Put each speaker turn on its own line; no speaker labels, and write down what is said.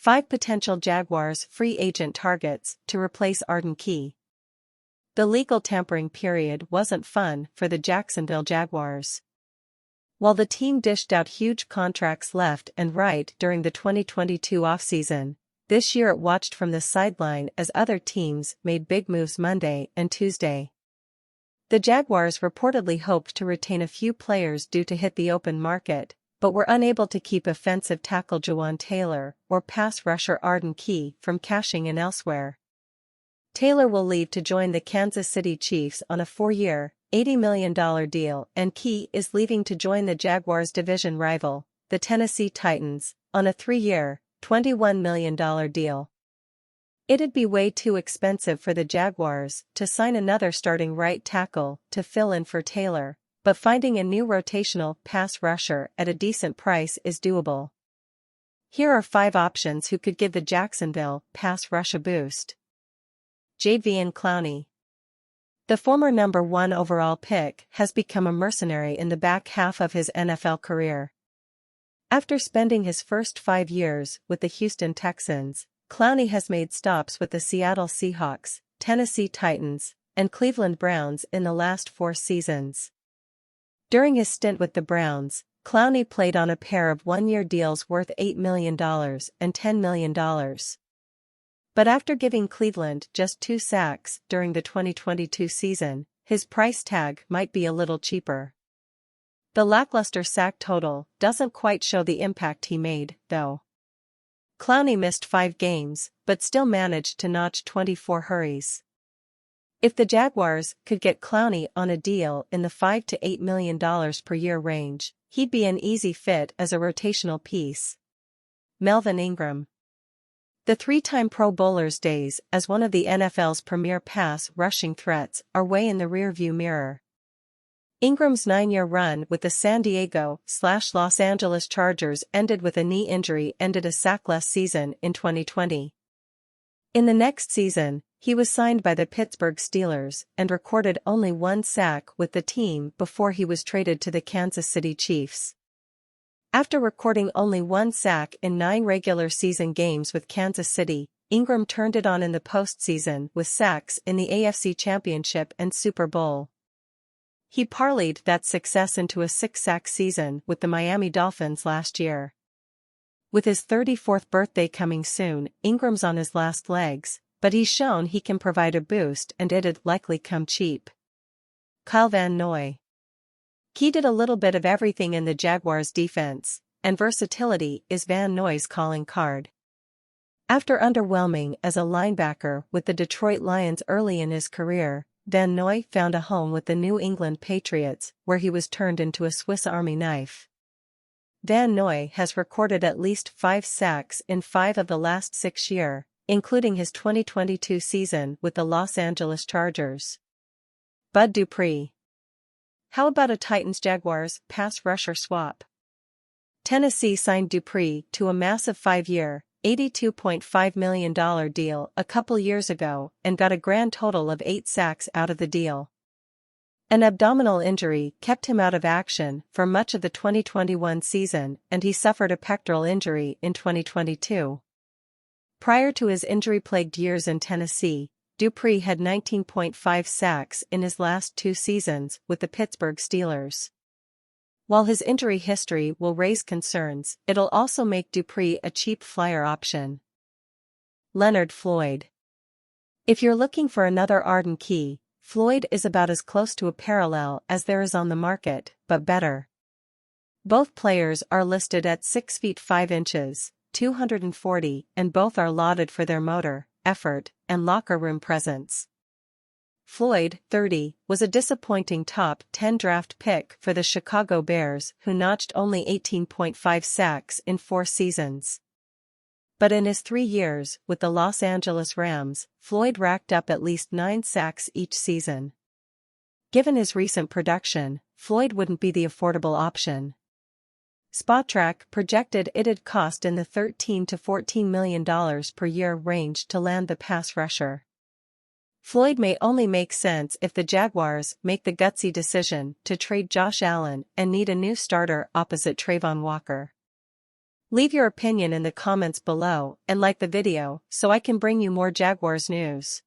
5 potential Jaguars free agent targets to replace Arden Key. The legal tampering period wasn't fun for the Jacksonville Jaguars. While the team dished out huge contracts left and right during the 2022 offseason, this year it watched from the sideline as other teams made big moves Monday and Tuesday. The Jaguars reportedly hoped to retain a few players due to hit the open market, but were unable to keep offensive tackle Jawaan Taylor or pass rusher Arden Key from cashing in elsewhere. Taylor will leave to join the Kansas City Chiefs on a 4-year, $80 million deal, and Key is leaving to join the Jaguars' division rival, the Tennessee Titans, on a 3-year, $21 million deal. It'd be way too expensive for the Jaguars to sign another starting right tackle to fill in for Taylor, but finding a new rotational pass rusher at a decent price is doable. Here are 5 options who could give the Jacksonville pass rush a boost. Jadeveon Clowney. The former number 1 overall pick has become a mercenary in the back half of his NFL career. After spending his first 5 years with the Houston Texans, Clowney has made stops with the Seattle Seahawks, Tennessee Titans, and Cleveland Browns in the last 4 seasons. During his stint with the Browns, Clowney played on a pair of 1-year deals worth $8 million and $10 million. But after giving Cleveland just 2 sacks during the 2022 season, his price tag might be a little cheaper. The lackluster sack total doesn't quite show the impact he made, though. Clowney missed 5 games, but still managed to notch 24 hurries. If the Jaguars could get Clowney on a deal in the $5 to $8 million per year range, he'd be an easy fit as a rotational piece. Melvin Ingram. The 3-time Pro Bowler's days as one of the NFL's premier pass rushing threats are way in the rearview mirror. Ingram's 9-year run with the San Diego/Los Angeles Chargers ended with a knee injury and a sackless season in 2020. In the next season, he was signed by the Pittsburgh Steelers and recorded only 1 sack with the team before he was traded to the Kansas City Chiefs. After recording only 1 sack in 9 regular season games with Kansas City, Ingram turned it on in the postseason with sacks in the AFC Championship and Super Bowl. He parlayed that success into a 6-sack season with the Miami Dolphins last year. With his 34th birthday coming soon, Ingram's on his last legs, but he's shown he can provide a boost and it'd likely come cheap. Kyle Van Noy. Key did a little bit of everything in the Jaguars' defense, and versatility is Van Noy's calling card. After underwhelming as a linebacker with the Detroit Lions early in his career, Van Noy found a home with the New England Patriots, where he was turned into a Swiss Army knife. Van Noy has recorded at least 5 sacks in 5 of the last 6 years, including his 2022 season with the Los Angeles Chargers. Bud Dupree. How about a Titans-Jaguars pass rusher swap? Tennessee signed Dupree to a massive 5-year, $82.5 million deal a couple years ago and got a grand total of 8 sacks out of the deal. An abdominal injury kept him out of action for much of the 2021 season, and he suffered a pectoral injury in 2022. Prior to his injury-plagued years in Tennessee, Dupree had 19.5 sacks in his last 2 seasons with the Pittsburgh Steelers. While his injury history will raise concerns, it'll also make Dupree a cheap flyer option. Leonard Floyd. If you're looking for another Arden Key, Floyd is about as close to a parallel as there is on the market, but better. Both players are listed at 6 feet 5 inches, 240, and both are lauded for their motor, effort, and locker room presence. Floyd, 30, was a disappointing top 10 draft pick for the Chicago Bears, who notched only 18.5 sacks in 4 seasons. But in his 3 years with the Los Angeles Rams, Floyd racked up at least 9 sacks each season. Given his recent production, Floyd wouldn't be the affordable option. Spotrac projected it'd cost in the $13 to $14 million per year range to land the pass rusher. Floyd may only make sense if the Jaguars make the gutsy decision to trade Josh Allen and need a new starter opposite Trayvon Walker. Leave your opinion in the comments below and like the video so I can bring you more Jaguars news.